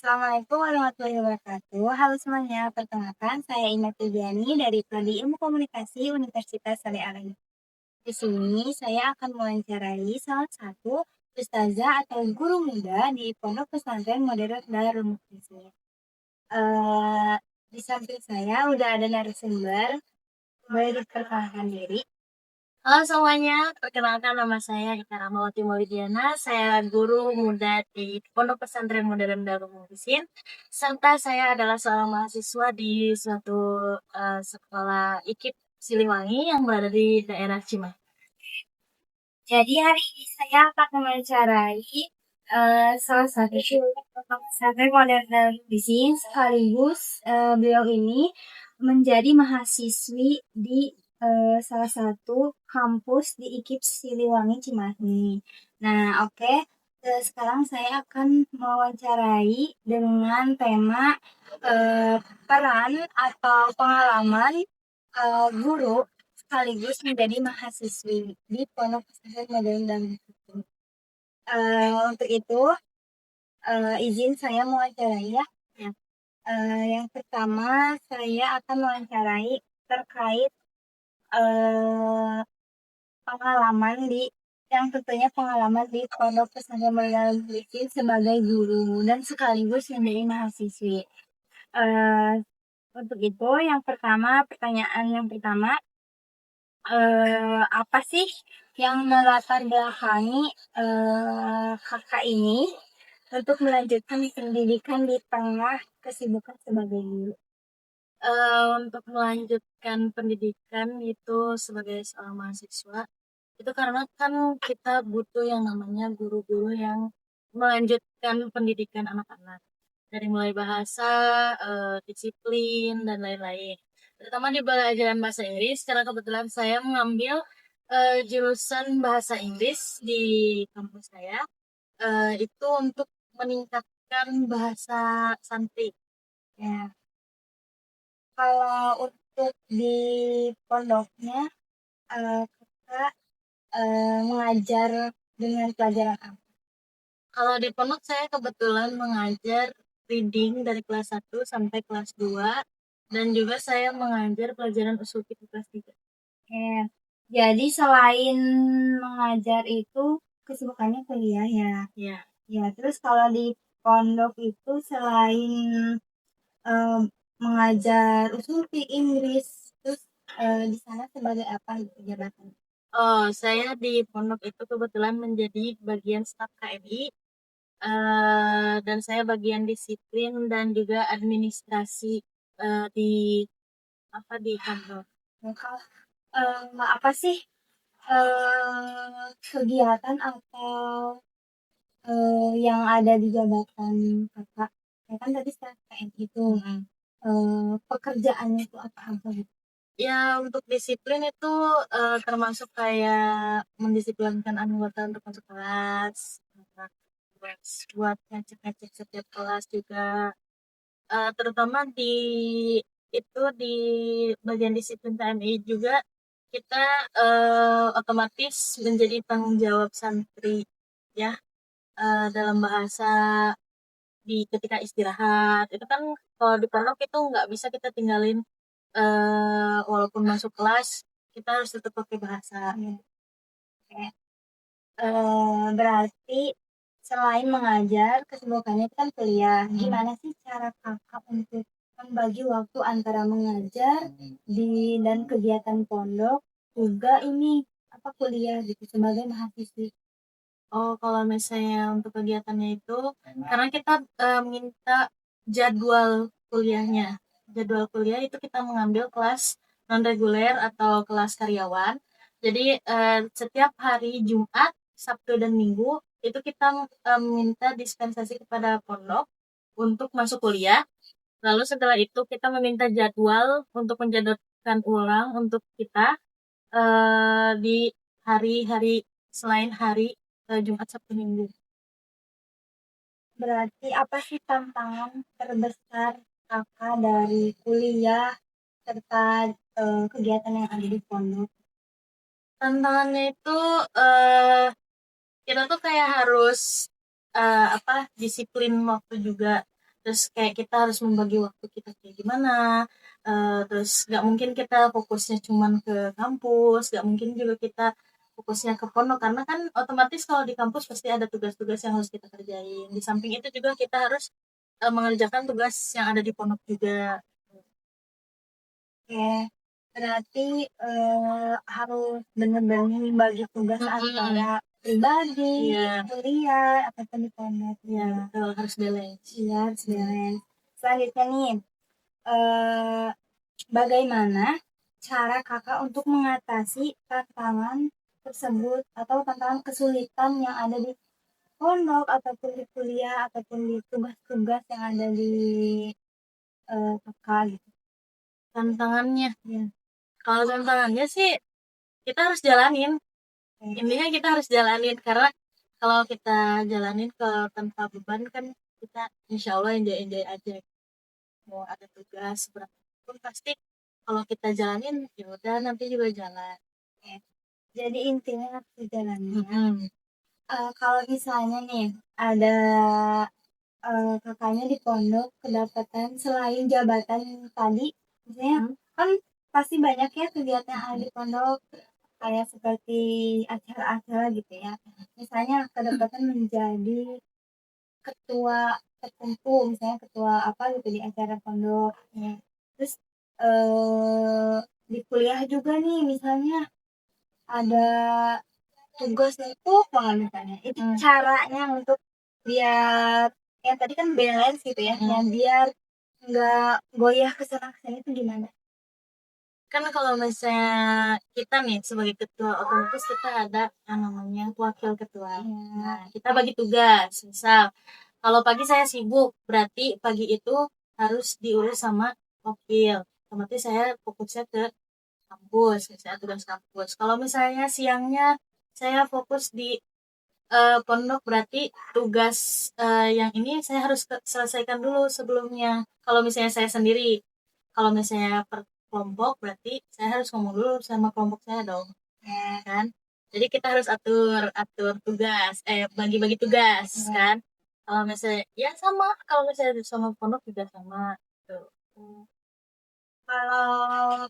Assalamualaikum warahmatullahi wabarakatuh. Halo semuanya, perkenalkan saya Ina Tidiani dari Prodi Ilmu Komunikasi Universitas Saleh Alin. Di sini saya akan mewawancarai salah satu ustazah atau guru muda di Pondok Pesantren Modern Darul Mukti. Di samping saya udah ada narasumber, boleh diperkenalkan diri. Halo semuanya, perkenalkan nama saya Ika Rahmawati Maulidiana. Saya guru muda di Pondok Pesantren Modern Darul Muhsin, serta saya adalah seorang mahasiswa di suatu sekolah IKIP Siliwangi yang berada di daerah Cimahi. Jadi hari ini saya akan mewawancarai salah satu pesantren modern di sini sekaligus beliau ini menjadi mahasiswi di salah satu kampus di IKIP Siliwangi Cimahi. Nah, oke. Sekarang saya akan mewawancarai dengan tema peran atau pengalaman guru sekaligus menjadi mahasiswi di Pondok Pesantren Modern dan untuk itu izin saya mewawancarai ya. Ya. Yang pertama saya akan mewawancarai terkait eh, pengalaman di yang tentunya pengalaman di Pondok Pesantren Modern Living sebagai guru dan sekaligus menjadi mahasiswi. Eh, untuk itu yang pertama pertanyaan yang pertama apa sih yang melatar belakangi kakak ini untuk melanjutkan pendidikan di tengah kesibukan sebagai guru? Untuk melanjutkan pendidikan itu sebagai seorang mahasiswa, itu karena kan kita butuh yang namanya guru-guru yang melanjutkan pendidikan anak-anak. Dari mulai bahasa, disiplin, dan lain-lain. Terutama di pelajaran bahasa Inggris, karena kebetulan saya mengambil jurusan bahasa Inggris di kampus saya, itu untuk meningkatkan bahasa santri. Ya, kalau untuk di pondoknya kakak mengajar dengan pelajaran apa? Kalau di pondok saya kebetulan mengajar reading dari kelas 1 sampai kelas 2, dan juga saya mengajar pelajaran usul fikih kelas 3. Ya, jadi selain mengajar itu kesibukannya kuliah ya. Ya. Ya, terus kalau di pondok itu selain eh, mengajar usul di Inggris, terus di sana sebagai apa gitu jabatan? Oh, saya di pondok itu kebetulan menjadi bagian staf KMI, dan saya bagian disiplin dan juga administrasi di di kantor. Maka apa sih kegiatan atau yang ada di jabatan kakak? Ya kan tadi staf KMI itu. Pekerjaannya itu apa aja gitu? Ya, untuk disiplin itu termasuk kayak mendisiplinkan anggota untuk masuk kelas, terus buat ngecek-ngecek setiap kelas juga. Terutama di bagian disiplin KMI juga kita otomatis menjadi tanggung jawab santri, ya, dalam bahasa di ketika istirahat itu kan, kalau di pondok itu nggak bisa kita tinggalin, walaupun masuk kelas kita harus tetap pakai bahasa. Oke. Berarti selain mengajar, kesibukannya itu kan kuliah. Gimana sih cara kakak untuk membagi waktu antara mengajar di dan kegiatan pondok juga ini apa kuliah gitu sebagai mahasiswi? Oh, kalau misalnya untuk kegiatannya itu, karena kita minta jadwal kuliahnya. Jadwal kuliah itu kita mengambil kelas non reguler atau kelas karyawan. Jadi setiap hari Jumat, Sabtu dan Minggu itu kita minta dispensasi kepada pondok untuk masuk kuliah. Lalu setelah itu kita meminta jadwal untuk menjadwalkan ulang untuk kita di hari-hari selain hari Jumat, Sabtu, Minggu. Berarti apa sih tantangan terbesar kakak dari kuliah serta kegiatan yang ada di pondok? Tantangannya itu eh kita tuh kayak harus disiplin waktu juga. Terus kayak kita harus membagi waktu kita kayak gimana, terus nggak mungkin kita fokusnya cuman ke kampus, nggak mungkin juga kita fokusnya ke pondok, karena kan otomatis kalau di kampus pasti ada tugas-tugas yang harus kita kerjain. Di samping itu juga kita harus mengerjakan tugas yang ada di pondok juga. Oke, berarti harus benar-benar bagi tugas antara pribadi, Iya. kuliah, ataupun di pondok. Iya, betul, harus balance. Iya, harus balance. Selanjutnya nih, eh, bagaimana cara kakak untuk mengatasi tantangan tersebut atau tantangan kesulitan yang ada di pondok ataupun di kuliah ataupun di tugas-tugas yang ada di kakak gitu. Tantangannya, Ya. kalau tantangannya sih kita harus jalanin. Intinya kita harus jalanin, karena kalau kita jalanin kalau tanpa beban kan kita insya Allah enjoy enjoy aja. Mau ada tugas berapa pun pasti kalau kita jalanin ya udah nanti juga jalan. Ya. Jadi intinya harus dijalani ya. Mm-mm. Kalau misalnya nih ada kakaknya di pondok kedapatan selain jabatan tadi, misalnya kan pasti banyak ya kegiatan yang ada di pondok kayak seperti acara-acara gitu ya. Misalnya kedapatan menjadi ketua tertentu, misalnya ketua apa gitu di acara pondok. Ya. Terus eh di kuliah juga nih misalnya ada tugas numpuk banget misalnya. Itu caranya untuk biar yang tadi kan balance gitu ya, yang biar nggak goyah ke sana kesini itu gimana? Kan kalau misalnya kita nih sebagai ketua otomatis kita ada yang namanya wakil ketua. Nah, kita bagi tugas. Misal kalau pagi saya sibuk, berarti pagi itu harus diurus sama wakil. Otomatis saya fokusnya ke kampus, misalnya tugas kampus. Kalau misalnya siangnya saya fokus di pondok, berarti tugas yang ini saya harus selesaikan dulu sebelumnya. Kalau misalnya saya sendiri, kalau misalnya per kelompok, berarti saya harus ngomong dulu sama kelompok saya dong, ya kan? Jadi kita harus atur atur tugas, bagi-bagi tugas kan. Kalau misalnya ya sama, kalau misalnya sama pondok juga sama tuh. Kalau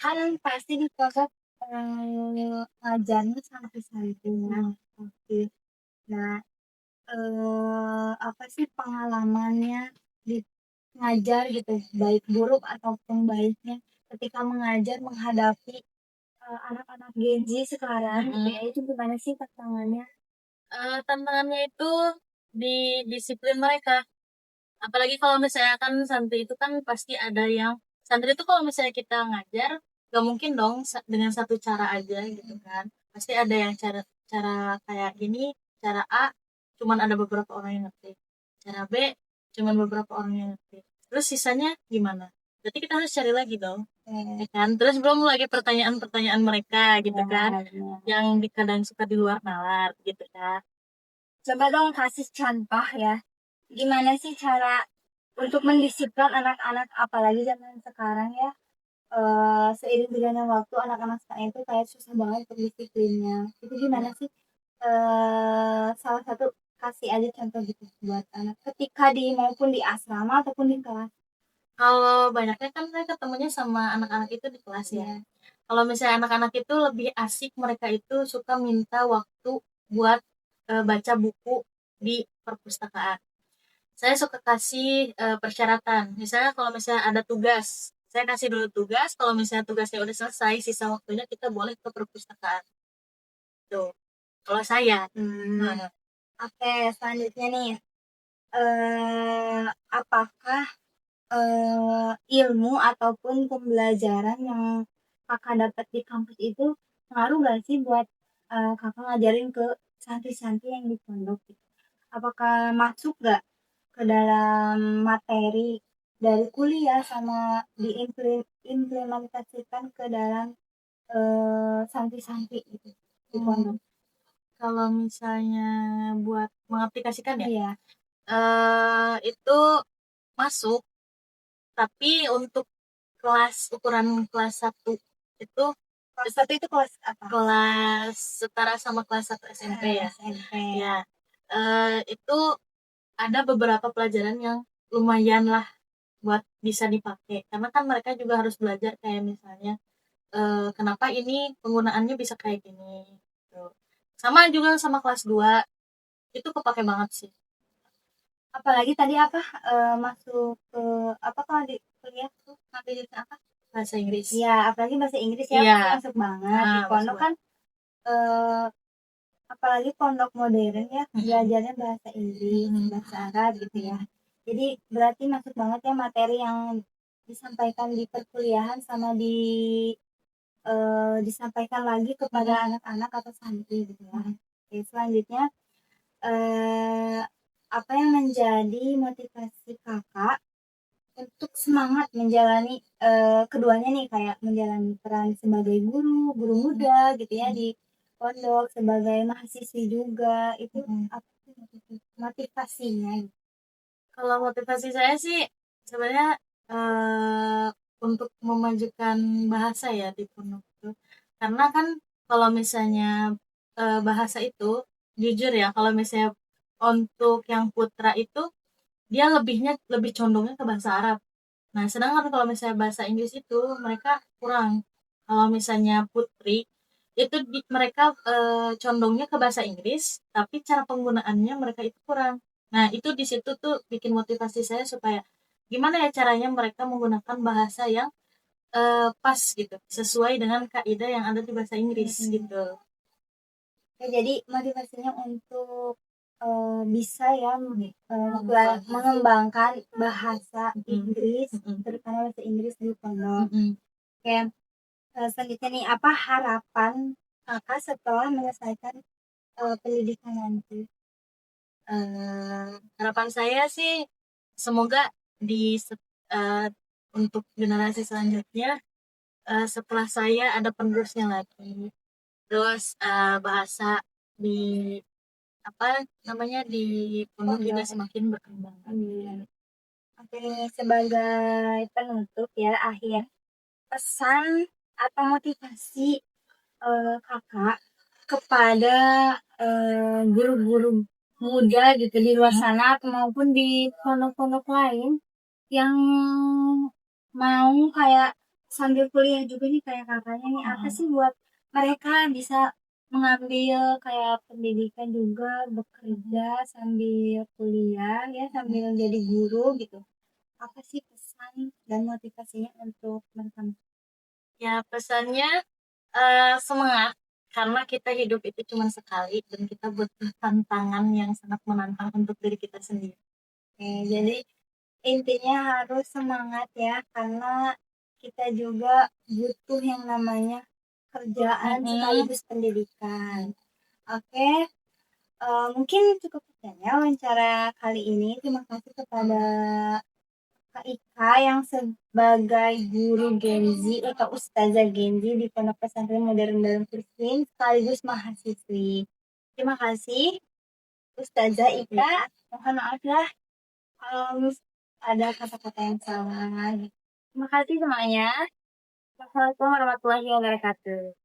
kan pasti di pondok ngajarnya santai-santai ya. Oke. Nah, apa sih pengalamannya di ngajar gitu, baik buruk ataupun baiknya ketika mengajar menghadapi anak-anak Gen Z sekarang gitu ya, itu gimana sih tantangannya? Tantangannya itu di disiplin mereka. Apalagi kalau misalnya kan santri itu kan pasti ada yang santri itu kalau misalnya kita ngajar gak mungkin dong dengan satu cara aja gitu kan, pasti ada yang cara cara kayak gini, cara A cuman ada beberapa orang yang ngerti, cara B cuman beberapa orang yang ngerti, terus sisanya gimana, berarti kita harus cari lagi dong, ya kan, terus belum lagi pertanyaan-pertanyaan mereka gitu kan, yang kadang suka di luar nalar gitu kan. Coba dong kasih contoh ya, gimana sih cara untuk mendisiplinkan anak-anak apalagi zaman sekarang ya, seiring berjalannya waktu anak-anak sekarang itu kayak susah banget untuk disiplinnya. Itu gimana sih? Salah satu kasih aja contoh gitu buat anak ketika di maupun di asrama ataupun di kelas. Kalau banyaknya kan saya ketemunya sama anak-anak itu di kelas ya. Kalau misalnya anak-anak itu lebih asik, mereka itu suka minta waktu buat baca buku di perpustakaan. Saya suka kasih persyaratan. Misalnya kalau misalnya ada tugas, saya kasih dulu tugas. Kalau misalnya tugasnya udah selesai, sisa waktunya kita boleh ke perpustakaan. Tuh. Kalau saya. Nah, Oke, selanjutnya nih, apakah ilmu ataupun pembelajaran yang kakak dapat di kampus itu ngaruh gak sih buat kakak ngajarin ke santri-santri yang di pondok gitu? Apakah masuk gak ke dalam materi dari kuliah sama diimplementasikan ke dalam santri-santri gitu di pondok? kalau misalnya buat mengaplikasikan ya, Iya. itu masuk, tapi untuk kelas ukuran kelas satu itu Kelas satu itu kelas apa? kelas setara sama kelas 1 SMP ya. SMP. Ya, itu ada beberapa pelajaran yang lumayan lah buat bisa dipakai. Karena kan mereka juga harus belajar kayak misalnya kenapa ini penggunaannya bisa kayak gini gitu. Sama juga sama kelas 2 itu kepake banget sih. Apalagi tadi apa, masuk ke apa kalau di kuliah tuh ngambil jurusan apa? Bahasa Inggris. Iya, apalagi bahasa Inggris ya, Iya. pasti masuk banget. Di Nah, masuk pondok kan, eee, apalagi pondok modern ya, belajarnya bahasa Inggris, bahasa Arab gitu ya. Jadi berarti masuk banget ya materi yang disampaikan di perkuliahan sama disampaikan lagi kepada anak-anak atau santri gitu ya. Oke, selanjutnya, eee, apa yang menjadi motivasi Kakak untuk semangat menjalani, keduanya nih, kayak menjalani peran sebagai guru muda gitu ya di pondok, sebagai mahasiswi juga, itu apa sih motivasinya? Kalau motivasi saya sih sebenarnya untuk memajukan bahasa ya di pondok itu. Karena kan kalau misalnya bahasa itu jujur ya kalau misalnya untuk yang putra itu dia lebih condongnya ke bahasa Arab. Nah, sedangkan kalau misalnya bahasa Inggris itu mereka kurang. Kalau misalnya putri itu mereka condongnya ke bahasa Inggris, tapi cara penggunaannya mereka itu kurang. Nah, itu di situ tuh bikin motivasi saya supaya gimana ya caranya mereka menggunakan bahasa yang pas gitu, sesuai dengan kaidah yang ada di bahasa Inggris gitu. Ya, jadi motivasinya untuk bisa ya mengembangkan bahasa Inggris, terutama bahasa Inggris di pondok. Kayak selanjutnya nih, apa harapan kakak setelah menyelesaikan pendidikan nanti? Harapan saya sih semoga di untuk generasi selanjutnya setelah saya ada penerusnya lagi. Terus bahasa di apa namanya di pondok juga semakin berkembang. Oke, sebagai penutup ya, akhir pesan atau motivasi kakak kepada guru-guru muda gitu di luar sana maupun di pondok-pondok lain yang mau kayak sambil kuliah juga nih kayak kakaknya nih, apa sih buat mereka bisa mengambil kayak pendidikan juga, bekerja sambil kuliah ya, sambil jadi guru gitu. Apa sih pesan dan motivasinya untuk mereka? Ya pesannya semangat karena kita hidup itu cuma sekali dan kita butuh tantangan yang sangat menantang untuk diri kita sendiri. Oke, jadi intinya harus semangat ya, karena kita juga butuh yang namanya kerjaan sekaligus pendidikan. Oke, mungkin cukup sekian ya wawancara kali ini. Terima kasih kepada Kak Ika yang sebagai guru Genzi atau Ustazah Genzi di Pondok Pesantren Modern Darul Firqin sekaligus mahasiswi. Terima kasih Ustazah Ika. Mohon maaf ya kalau ada kata-kata yang salah. Terima kasih semuanya. Wassalamualaikum warahmatullahi wabarakatuh.